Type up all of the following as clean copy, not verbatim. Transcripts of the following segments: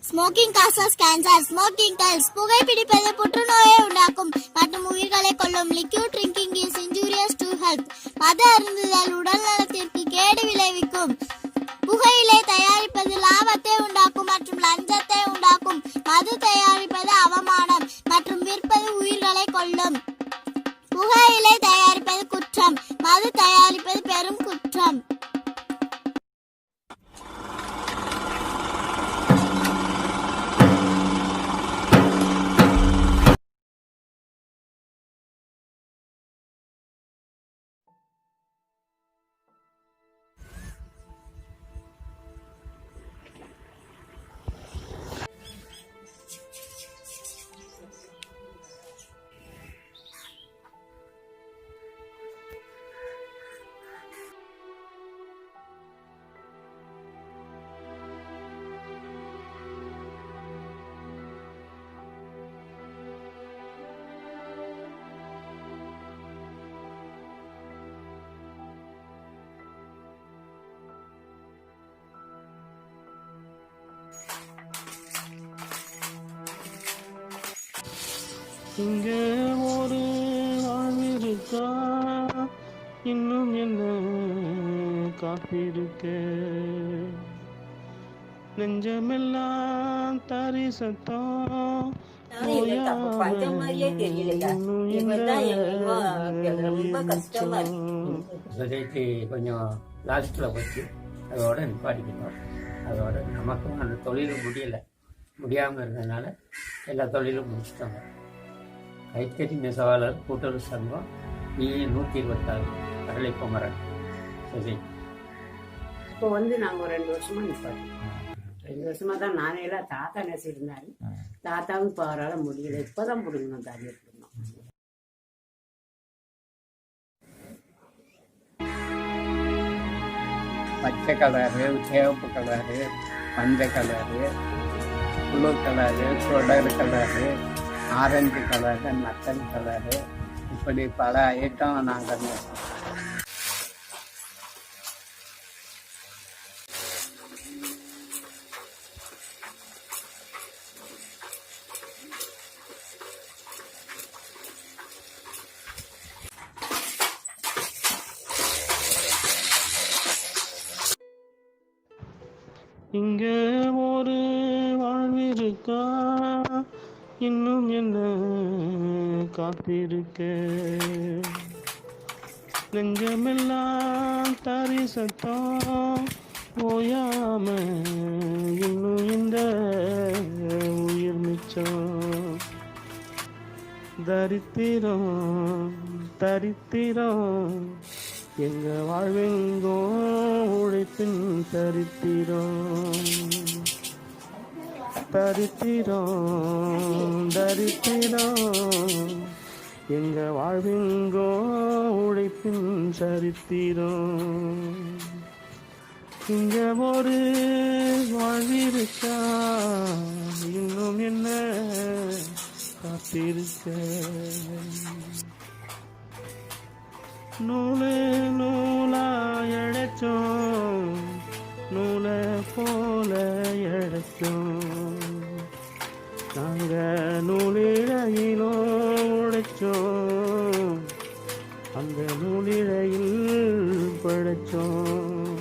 Smoking causes cancer. Smoking kills. புகைப்பிடிப்பது புற்றுநோயை உண்டாக்கும் மற்றும் உயிர்களை கொல்லும். Liquid drinking is injurious to health. மது அருந்துதல் உடல் நலத்திற்கு கேடு விளைவிக்கும். புகையிலை தயாரிப்பது லாபத்தை உண்டாக்கும் மற்றும் லஞ்சத்தை உண்டாக்கும். மது தயாரிப்பது அவமானம் மற்றும் விற்பது உயிர்களை கொல்லும். புகையிலை தயாரிப்பது குற்றம். மது தயாரிப்பது பெரும் குற்றம். இங்கே ஒரு வாழ்விருக்கா, இன்னும் என்ன காத்திருக்க, நெஞ்சமெல்லாம் தரிசத்தம் சொசைட்டி கொஞ்சம் லாஸ்ட்டில் போச்சு. அதோட நிப்பாட்டிக்கணும். அதோட நமக்கும் அந்த தொழிலும் முடியாமல் இருந்ததுனால எல்லா தொழிலும் முடிச்சுட்டாங்க. கைத்தறி நெசவாளர் கூட்டுறவு சங்கம் E126 கடலை பொமரன் சொசைட்டி. இப்போ நாங்கள் 2 வருஷமா நிப்பாட்டோம். 2 வருஷமா தான் நானே எல்லாம் தாத்தா நெசிருந்தாரு. தாத்தாவும் இப்போ அவரால் முடியல. இப்போதான் பிடுங்கணும், தாலியை பிடுங்கணும். பச்சை கலரு, சிவப்பு கலரு, மஞ்சள் கலரு, ப்ளூ கலரு, தொடர் கலரு, ஆரஞ்சு கலரு, நக்கல் கலரு, இப்படி பல ஐட்டம் நாங்கள் இங்கே ஒரு வாழ்விருக்கா, இன்னும் என்ன காத்திருக்க, நெஞ்சமெல்லாம் தரிசத்தம் ஓயாம, இன்னும் இந்த உயிர் மிச்சம். தரித்திரம் தரித்திரம் எங்க வாழ்வெங்கோ உழைப்பின் தரித்திரம். தரித்திரம் தரித்திரம் எங்க வாழ்வெங்கோ உழைப்பின் சரித்திரம். இங்க ஒரு வாழ்விருக்கா, இன்னும் என்ன காத்திருக்க, நூலு நூலா எழைச்சோம், நூலை போல எழைச்சோம், நாங்க நூலிழையிலோ உழைச்சோம், அந்த நூலிழையில் படைச்சோம்.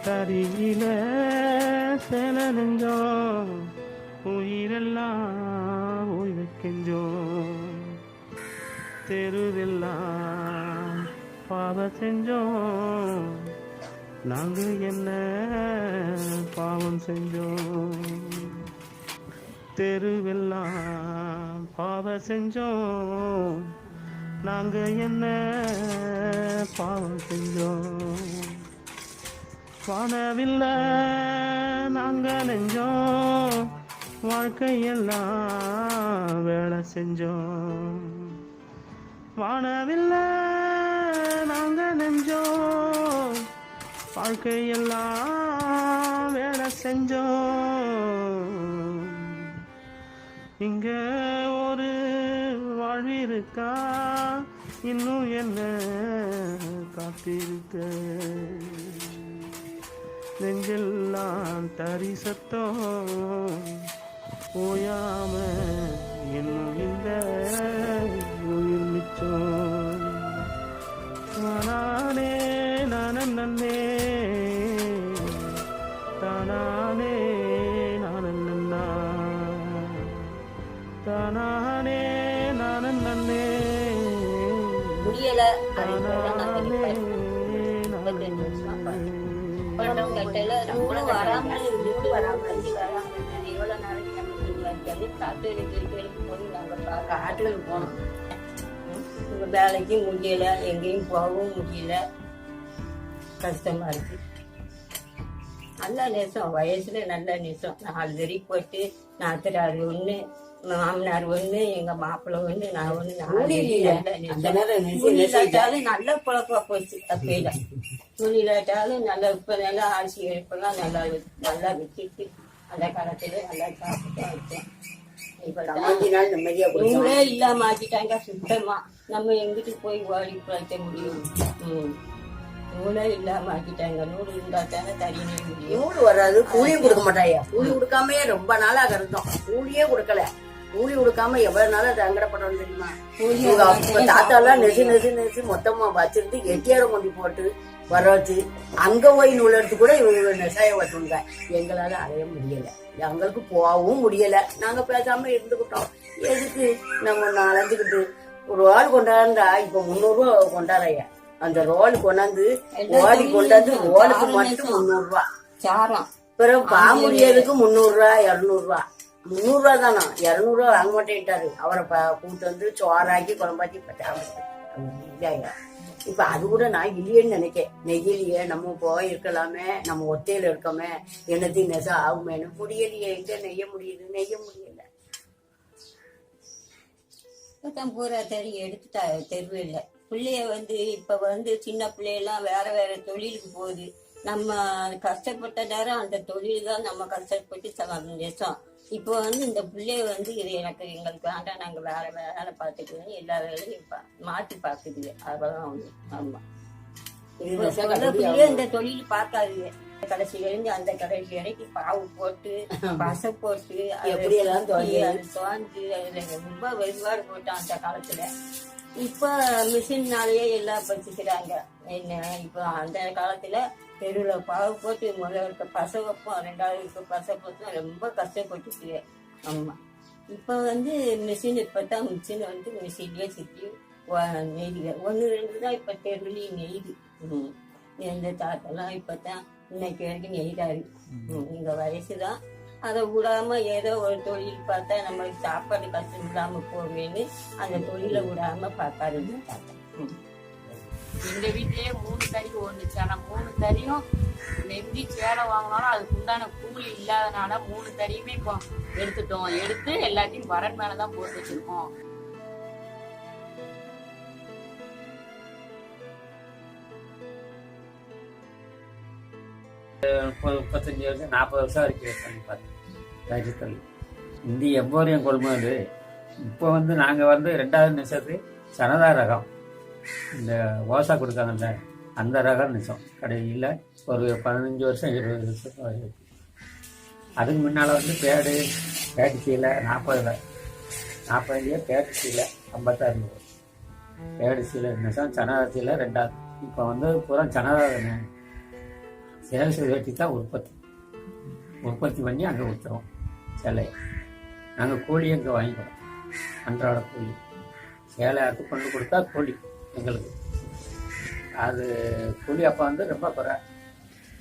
கரியில செல நெஞ்சோம், உயிரெல்லாம் ஓய்வு கெஞ்சோம், தெருவெல்லாம் பாவ செஞ்சோம், நாங்க என்ன பாவம் செஞ்சோம். தெருவெல்லாம் பாவ செஞ்சோம், நாங்க என்ன பாவம் செஞ்சோம். வானவில்ல நாங்க நெஞ்சோம், வாழ்க்கையெல்லாம் வேலை செஞ்சோம். வானவில்ல நாங்க நெஞ்சோம், வாழ்க்கையெல்லாம் வேலை செஞ்சோம். இங்க ஒரு வாழ்விருக்கா, இன்னும் என்ன காத்திருக்க, நெஞ்செல்லாம் தரி சத்தம் ஓயாம இன்னும் இந்த உயிர் மிச்சம் தானானே நானே தானானே நானன்னா தானானே நானே முடியல படம் கட்டையில ரொம்ப வராமல் எவ்வளவு நாளைக்கு காட்டுகளுக்கு போய் நாங்கள் காட்டுகளுக்கு போனோம். வேலைக்கும் முடியல, எங்கேயும் போகவும் முடியல, கஷ்டமா இருக்கு. நல்ல நேசம், வயசுல நல்ல நேசம். 4 வெறி போட்டு நாத்தனார் ஒண்ணு, மாமனார் ஒண்ணு, எங்க மாப்பிள்ளை ஒண்ணு, நான் ஒண்ணு, 4 இல்லாட்டாலும் நல்ல குழப்பா போச்சு. அப்பயில துணி இல்லாட்டாலும் நல்ல இப்ப நல்லா அரிசி எடுப்பெல்லாம் நல்லா நல்லா வச்சுட்டு அந்த காலத்துல நல்லா சாப்பிட்டு வச்சேன். இவங்களே இல்லாம ஆக்கிட்டாங்க சுத்தமா. நம்ம எங்கிட்டு போய் ஓடி பிழைக்க முடியும்? நூலே இல்லாம ஆக்கிட்டாங்க. நூல் இருந்தாத்தானே தறியே முடியும். நூல் வராது, கூலியும் கொடுக்க மாட்டாயா. கூலி கொடுக்காம ரொம்ப நாளா இருந்தோம். கூலியே கொடுக்கல. கூலி கொடுக்காம எவ்வளவு நாளா சங்கடப்படணும் தெரியுமா? தாத்தா எல்லாம் நெசு மொத்தமா வச்சிருந்து 8000 கொண்டு போட்டு வர வச்சு அங்க போய் நூல் எடுத்து கூட இவங்க நெசாய வச்சுங்க. எங்களால அடைய முடியல, எங்களுக்கு போகவும் முடியல. நாங்க பேசாம இருந்துகிட்டோம். எதுக்கு நம்ம நாலஞ்சுக்கிட்டு ஒரு ரோல் கொண்டாண்டா இப்ப 300 ரூபா கொண்டாடையா. அந்த ரோல் கொண்டாந்து ஓடி கொண்டாந்து ரோலுக்கு மட்டும் 300 ரூபா சாரம். பிறகு பாமுடியதுக்கு 300 ரூபா 200 ரூபா 300 ரூபா தானா. 200 ரூபா வாங்க மாட்டேன்ட்டாரு. அவரை கூட்டு வந்து சோறாக்கி குழம்பாக்கி இதாயா. இப்ப அது கூட நான் இல்லையேன்னு நினைக்கேன். நெய்யிலேயே நம்ம போய் இருக்கலாமே, நம்ம ஒத்தையில இருக்கோமே, என்னத்தையும் நெச ஆகுமேனு. முடியலையே, எங்க நெய்ய முடியுது? நெய்ய முடியல. பூரா தறி எடுத்துட்டா தெருவில் பிள்ளைய இப்ப சின்ன பிள்ளையெல்லாம் வேற வேற தொழிலுக்கு போகுது. நம்ம கஷ்டப்பட்ட நேரம் அந்த தொழில் தான் நம்ம கஷ்டப்பட்டு நெசம். இப்போ இந்த பிள்ளைய இது எங்களுக்கு வேண்டாம், நாங்க வேற வேலை பார்த்துக்கிறோம், எல்லா வேலையும் மாற்றி பார்க்குது. அதெல்லாம் ஆமா பிள்ளைய இந்த தொழில் பார்க்காதுங்க. கடைசி இருந்து அந்த கடைசி வரைக்கும் பாவு போட்டு பசை போட்டு தோஞ்சு ரொம்ப வெறுபாடு போட்டோம் அந்த காலத்துல. இப்ப மிஷின்னாலேயே எல்லாம் பச்சுக்கிறாங்க. என்ன இப்ப அந்த காலத்துல தெருவில் பாவு போட்டு முதல்ல இருக்க பசை வைப்போம், 2வது இருக்க பசை போட்டு ரொம்ப கஷ்டப்பட்டுச்சு. ஆமா இப்ப மிஷின் இப்பதான் மிஷின் மிஷின்லயே சுற்றி நெய்து 1 2 தான் இப்ப தெருவிலையும் நெய்து. எந்த தாத்தெல்லாம் இப்பதான் இன்னைக்கு வரைக்கும் நெய்தாரு. இந்த வயசுதான் அதை விடாம ஏதோ ஒரு தொழில் பார்த்தா நம்மளுக்கு சாப்பாடு கஷ்டம் இல்லாம போவேன்னு அந்த தொழிலை விடாம பார்ப்பாரு தாத்தா. எங்க வீட்லயே 3 தறி ஓடுச்சு. ஆனா 3 தறியும் நெம்பி சேலை வாங்கினாலும் அதுக்கு உண்டான கூலி இல்லாதனால 3 தறியுமே இப்போ எடுத்துட்டோம். எடுத்து எல்லாத்தையும் வரன் மேலதான் போட்டு வச்சிருக்கோம். முப்பது 35 வருஷம் 40 வருஷம் வரைக்கும் பண்ணி பார்த்தேன் ராஜ்யத்தில். இந்திய எம்போரியம் கொள்முதல். இப்போ நாங்கள் 2வது நிமிஷத்து சனதா ரகம், இந்த ஓசா கொடுக்காங்கல்ல அந்த ரகம் நிச்சம் கடையில் ஒரு 15 வருஷம் 20 வருஷம் வரைக்கும். அதுக்கு முன்னால் பேட்டு சீலை 40 பேட்டு சீலை 56 பேடு சீலை நிச்சம் சனதா சீலை 2வது. இப்போ பூரா சனதா தானே. சேல்ஸ் வேட்டி தான் உற்பத்தி பண்ணி அங்கே கொடுத்துருவோம் சேலையை. நாங்கள் கூலி அங்கே வாங்கிக்கிறோம், அன்றாட கூலி. சேலை அறுத்து கொண்டு கொடுத்தா கூலி எங்களுக்கு. அது கூலி அப்போ ரொம்ப குறை.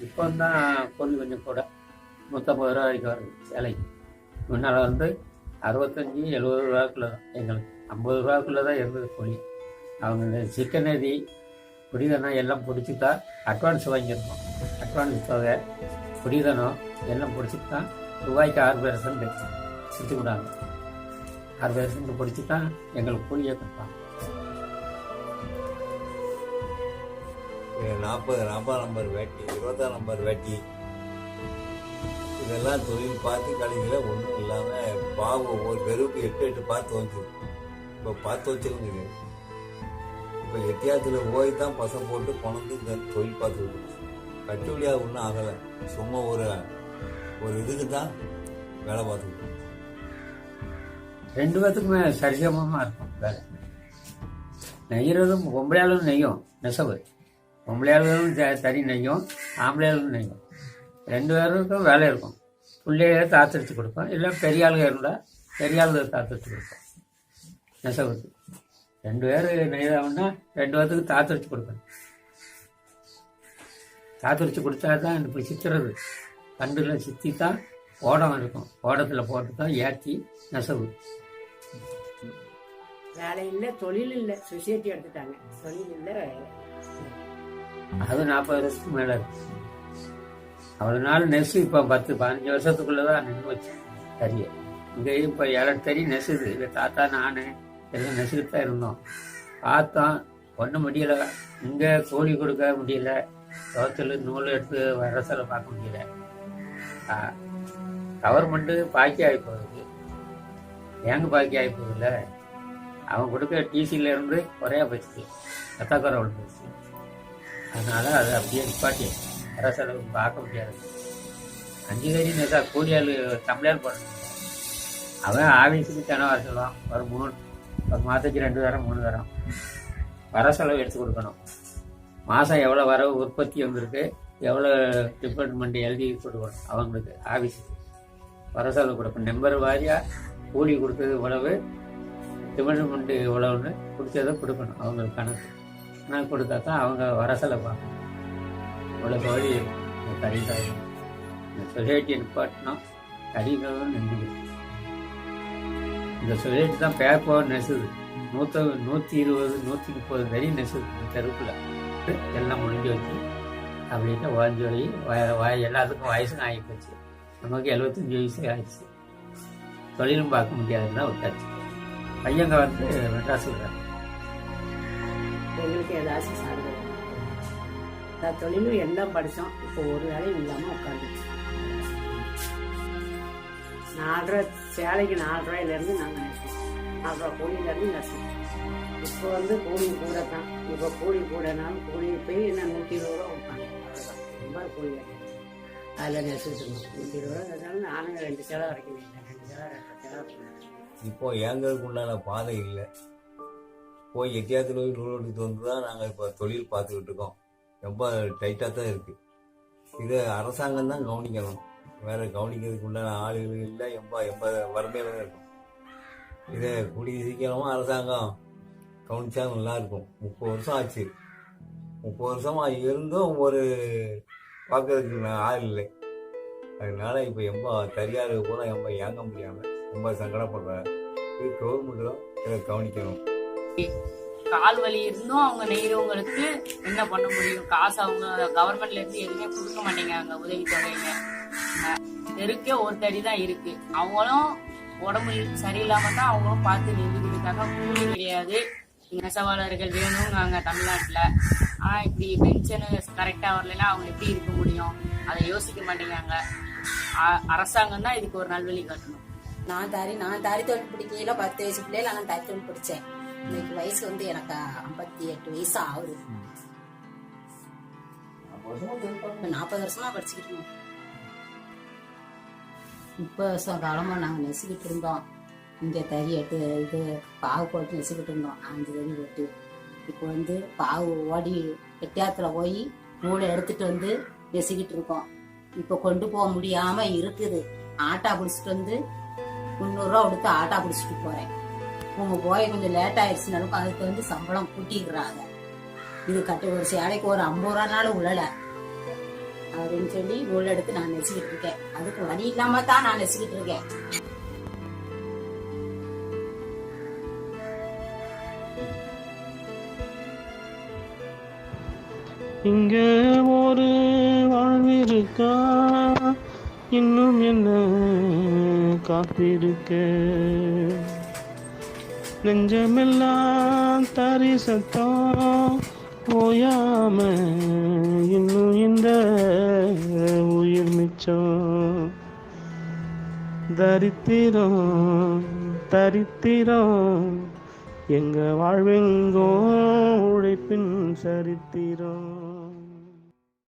இப்போ தான் கூலி கொஞ்சம் கூட 150 ரூபா வரைக்கும் வருது சேலைக்கு. முன்னால் 65 70 ரூபாக்குள்ள தான் எங்களுக்கு. 50 ரூபாக்குள்ளே தான் இருந்தது கூலி. அவங்க இந்த சிக்கன் நதி புடிதனம் எல்லாம் பிடிச்சிட்டா அட்வான்ஸ் வாங்கியிருக்கோம். அட்வான்ஸ் தொகை புடிதனம் எல்லாம் பிடிச்சிட்டு தான் ரூபாய்க்கு 6% சுற்றி விடாங்க. 6% பிடிச்சி தான் எங்களுக்கு கூலியே கொடுப்பாங்க. 40 நம்பர் வேட்டி, 20 நம்பர் வேட்டி, இதெல்லாம் தொழில் பார்த்து கடைசியில் ஒன்றும் இல்லாமல் பாவு ஒரு தெருவுக்கு 8 பார்த்து வந்துடும். இப்போ பார்த்து வச்சிருந்தது. இப்போ எட்டியாத்துல போய் தான் பசம் போட்டு கொண்டு இந்த தொழில் பார்த்துக்கிட்டு கட்டுப்படியாக ஒன்றும் ஆகலை. சும்மா ஒரு இதுக்கு தான் வேலை பார்த்துக்கிட்டோம். 2 பேத்துக்குமே சரிசமமாக இருக்கும் வேலை. நெய்யறதும் பொம்பளையாலும் நெய்யும் நெசவு, பொம்பளையாலும் தறி நெய்யும், ஆம்பளையாலும் நெய்யும். 2 பேருக்கும் வேலை இருக்கும். பிள்ளைய தாத்தரிச்சு கொடுப்போம், இல்லை பெரிய ஆளுங்க இருந்தால் பெரிய ஆளுங்க தாத்தரிச்சு கொடுப்போம். நெசவுக்கு 2 பேர் நெய்தாங்கன்னா 2 பேர்த்துக்கு தாத்தரிச்சு கொடுப்பேன். தாத்தரிச்சு கொடுத்தா தான் இப்படி சித்துறது, கண்டில் சித்தி தான் ஓடம் இருக்கும். ஓடத்தில் போட்டு தான் ஏற்றி நெசவு. வேலை இல்லை, தொழில் இல்லை, சொசைட்டி எடுத்துட்டாங்க. தொழில் இல்லை, அது 40 வருஷத்துக்கு மேலே இருக்கு. அவ்வளோ நாள் நெசு இப்போ 10-15 வருஷத்துக்குள்ளதான் நின்று வச்சு தறிய. இங்கே இப்போ 7 தறி நெசுது. இல்லை தாத்தா நான் எல்லாம் நெசுக்கிட்டு தான் இருந்தோம். பார்த்தோம், ஒன்றும் முடியலை. இங்கே கூலி கொடுக்க முடியல, தோத்தல் நூல் எடுத்து வர செலவு பார்க்க முடியல. கவர்மெண்ட்டு பாக்கி ஆகி போகுது. ஏங்க பாக்கி ஆகி போகுதுல்ல, அவன் கொடுக்க டிசியில இருந்து குறையா போச்சு, கத்தாக்குறை போச்சு. அதனால அது அப்படியே நிப்பாட்டி வர செலவு பார்க்க முடியாது. 5 தறி நெசா கூலியாள் தமிழால் போடணும். அவன் ஆஃபீஸுக்கு தினம் வர சொல்லுவான். ஒரு மாதத்துக்கு 2 தரம் 3 தரம் வர செலவு எடுத்து கொடுக்கணும். மாதம் எவ்வளோ வரவு உற்பத்தி வந்திருக்கு, எவ்வளோ டிபார்ட்மெண்ட் எழுதி கொடுக்கணும். அவங்களுக்கு ஆஃபீஸுக்கு வர செலவு கொடுக்கணும். நம்பர் வாரியாக கூலி கொடுத்தது இவ்வளவு, டிபார்ட்மெண்ட்டு இவ்வளவுன்னு கொடுத்ததை கொடுக்கணும். அவங்களுக்கு கணக்கு கொடுத்தா தான் அவங்க வர செலவு பார்க்கணும். இவ்வளோ கோழி கறிக்காக இந்த சொசைட்டி நிப்பாட்டினோம். கறிக்காகவும் நின்று இந்த சொசைட்டி தான் பேப்பர் நெசுது. 120 130 தறி நெசுது தெருக்குள்ள. எல்லாம் முடிஞ்சு வச்சு அப்படின்ட்டு வாஞ்சி போய் எல்லாத்துக்கும் வயசும் ஆகி போச்சு. நமக்கு 75 வயசு ஆயிடுச்சு. தொழிலும் பார்க்க முடியாதுன்னா விட்டாச்சு. பையங்க வந்து மெட்ராஸ் விடுறாங்க. எங்களுக்கு ஏதாச்சும் சார்பு தொழிலும் எல்லாம் படித்தோம். இப்போ ஒரு வேலையும் இல்லாமல் உட்காந்துச்சு. 4 சேலைக்கு 4 ரூபாயிலேருந்து நாங்கள் நெசோம். 4 ரூபா கூலியிலேருந்து நெசோம். இப்போ வந்து கூலி கூட தான். இப்போ கூலி கூடனாலும் கூலி போய் என்ன 120 ரூபா வைப்பாங்க. அவ்வளோதான், ரொம்ப கூலி அதில் நெசிட்டு இருந்தோம். 120 ரூபா இருந்தாலும் நானும் 2 சேலை வரைக்கும் 2 சேலை 2 சேலை. இப்போ எங்களுக்கு உண்டான பாதை இல்லை. போய் எட்டியாத்துல போய் நூல் எடுத்து வந்து தான் நாங்கள் இப்போ தொழில் பார்த்துக்கிட்டு இருக்கோம். ரொம்ப டைட்டாக தான் இருக்குது. இதை அரசாங்கம் தான் கவனிக்கணும். வேறு கவனிக்கிறதுக்கு உண்டான ஆளுகள் இல்லை. எம்ப வறுமையில தான் இருக்கும். இதை கூடிய சீக்கிரமாக அரசாங்கம் கவனிச்சா நல்லாயிருக்கும். 30 வருஷம் ஆச்சு. 30 வருஷமாக இருந்தும் ஒரு பார்க்கறதுக்கு ஆள் இல்லை. அதனால இப்போ தரியாரு பூரா ஏங்க முடியாமல் ரொம்ப சங்கடப்படுறாரு. இது கவர்மெண்ட் தான் இதை கவனிக்கணும். கால் வலி இருந்தும் அவங்க நெய்கிறவங்களுக்கு என்ன பண்ண முடியும்? காசு அவங்க கவர்மெண்ட்ல இருந்து எதுவுமே கொடுக்க மாட்டேங்கிறாங்க, உதவி தொகைங்க. தெருக்கே ஒரு தடி தான் இருக்கு. அவங்களும் உடம்பு சரியில்லாம தான் அவங்களும் பார்த்து நெஞ்சுக்கிட்டாங்க. கூலி கிடையாது. நெசவாளர்கள் வேணுங்காங்க தமிழ்நாட்டுல. ஆனா இப்படி பென்ஷனு கரெக்டா வரலன்னா அவங்க எப்படி இருக்க முடியும்? அதை யோசிக்க மாட்டேங்காங்க. அரசாங்கம் தான் இதுக்கு ஒரு நல்வழி காட்டணும். நான் தாரி தொழில் பிடிக்கையில 10 வயசு பிள்ளையில நான் தாரி தொழில் பிடிச்சேன். இன்னைக்கு வயசு வந்து எனக்கு 58 வயசு ஆகுது. 40 வருஷமா படிச்சுக்கிட்டு இருந்தோம். 30 வருஷம் காலமா நாங்க நெசிக்கிட்டு இருந்தோம். இங்க தறி இது பாவு போட்டு நெசிக்கிட்டு இருந்தோம். 5 தறி போட்டு. இப்போ வந்து பாவு ஓடி எட்டியாத்துல போய் நூலை எடுத்துட்டு வந்து நெசிக்கிட்டு இருக்கோம். இப்போ கொண்டு போக முடியாம இருக்குது. ஆட்டா பிடிச்சிட்டு வந்து 300 ரூபா கொடுத்து ஆட்டா பிடிச்சிட்டு போறேன். உங்க போய் கொஞ்சம் லேட் ஆயிடுச்சுனாலும் அதுக்கு வந்து சம்பளம் கூட்டிக்கிறாங்க. இது ஒரு சேலைக்கு ஒரு 50 ரூபானாலும் உள்ளல அப்படின்னு சொல்லி நூல் எடுத்து நான் நெசிக்கிட்டு இருக்கேன். அதுக்கு வழி இல்லாம தான் நான் நெசிக்கிட்டு இருக்கேன். இங்க ஒரு வாழ்விருக்கா, இன்னும் என்ன காத்திருக்க, நெஞ்சமெல்லாம் தரி சத்தம் ஓயாம, இன்னும் இந்த உயிர் மிச்சம். தரித்திரம் தரித்திரம் எங்க வாழ்வெங்கோ உழைப்பின் சரித்திரம்.